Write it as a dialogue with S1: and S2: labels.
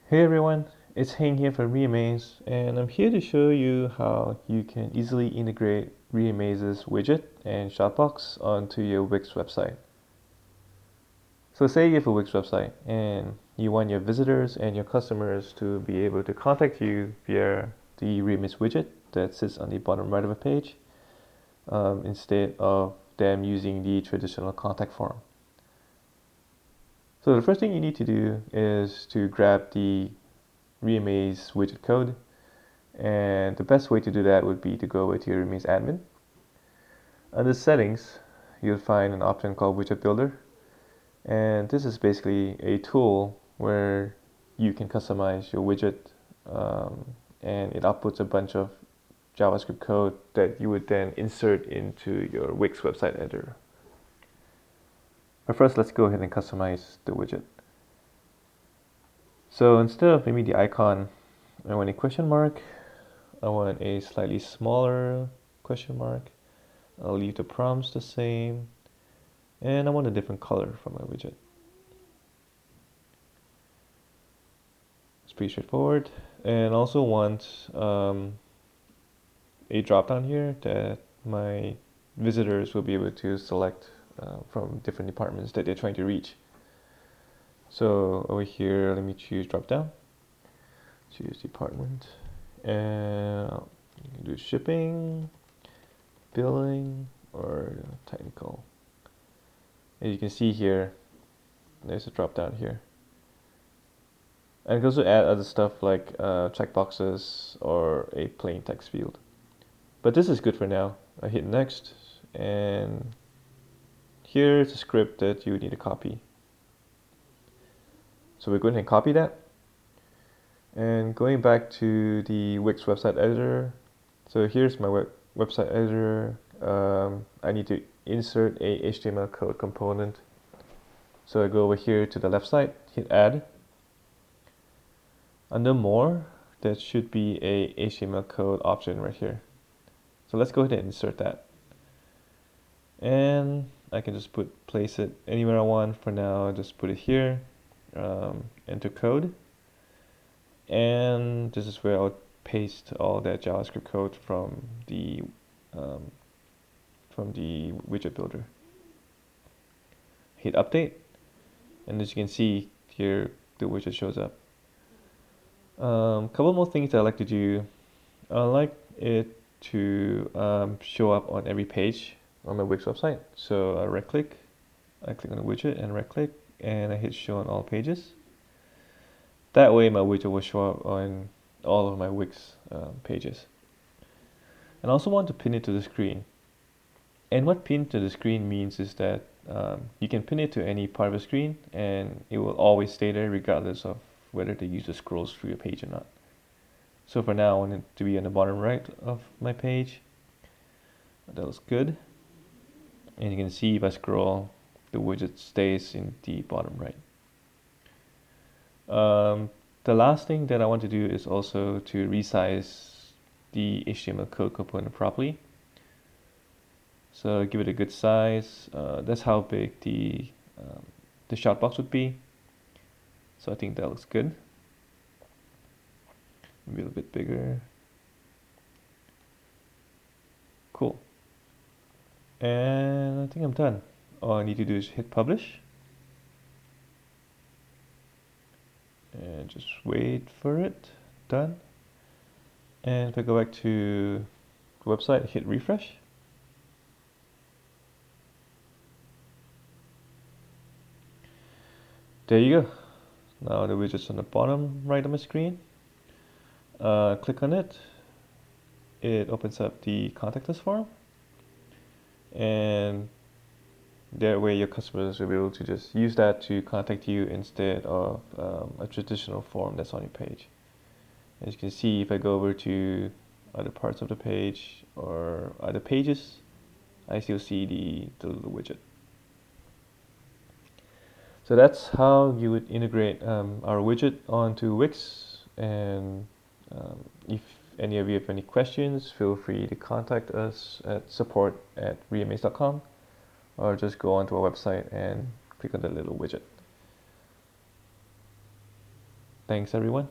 S1: Hey everyone, it's Heng here from Reamaze, and I'm here to show you how you can easily integrate Reamaze's widget and shotbox onto your Wix website. So say you have a Wix website and you want your visitors and your customers to be able to contact you via the Reamaze widget that sits on the bottom right of a page, instead of them using the traditional contact form. So the first thing you need to do is to grab the Reamaze widget code. And the best way to do that would be to go over to your Reamaze admin. Under settings, you'll find an option called Widget Builder. And this is basically a tool where you can customize your widget, and it outputs a bunch of JavaScript code that you would then insert into your Wix website editor. But first, let's go ahead and customize the widget. So instead of maybe the icon, I want a question mark. I want a slightly smaller question mark. I'll leave the prompts the same, and I want a different color for my widget. It's pretty straightforward, and also want a drop down here that my visitors will be able to select from different departments that they're trying to reach. So over here, let me choose drop down, choose department, and you can do shipping, billing, or technical. As you can see here, there's a drop down here. And it can also add other stuff like checkboxes or a plain text field. But this is good for now. I hit next, and here's a script that you need to copy. So we're going to copy that. And going back to the Wix website editor. So here's my website editor. I need to insert a HTML code component. So I go over here to the left side, hit add. Under more, there should be a HTML code option right here. So let's go ahead and insert that. And I can just place it anywhere I want. For now, just put it here, enter code. And this is where I'll paste all that JavaScript code from the widget builder. Hit update, and as you can see here, the widget shows up. Couple more things that I like to do. I like it to show up on every page on my Wix website. So I right click, I click on the widget and right click, and I hit show on all pages. That way my widget will show up on all of my Wix pages. And I also want to pin it to the screen. And what pin to the screen means is that you can pin it to any part of the screen and it will always stay there regardless of whether the user scrolls through your page or not. So for now, I want it to be on the bottom right of my page. That looks good. And you can see if I scroll, the widget stays in the bottom right. The last thing that I want to do is also to resize the HTML code component properly. So give it a good size. That's how big the shot box would be. So I think that looks good. Maybe a little bit bigger. Cool. And I think I'm done. All I need to do is hit publish. And just wait for it. Done. And if I go back to the website, hit refresh. There you go. Now the widget's on the bottom right of my screen. Click on it. It opens up the contact us form. And that way your customers will be able to just use that to contact you instead of a traditional form that's on your page. As you can see, if I go over to other parts of the page or other pages, I still see the little widget. So that's how you would integrate our widget onto Wix. And if any of you have any questions, feel free to contact us at support@reamaze.com, or just go onto our website and click on the little widget. Thanks everyone.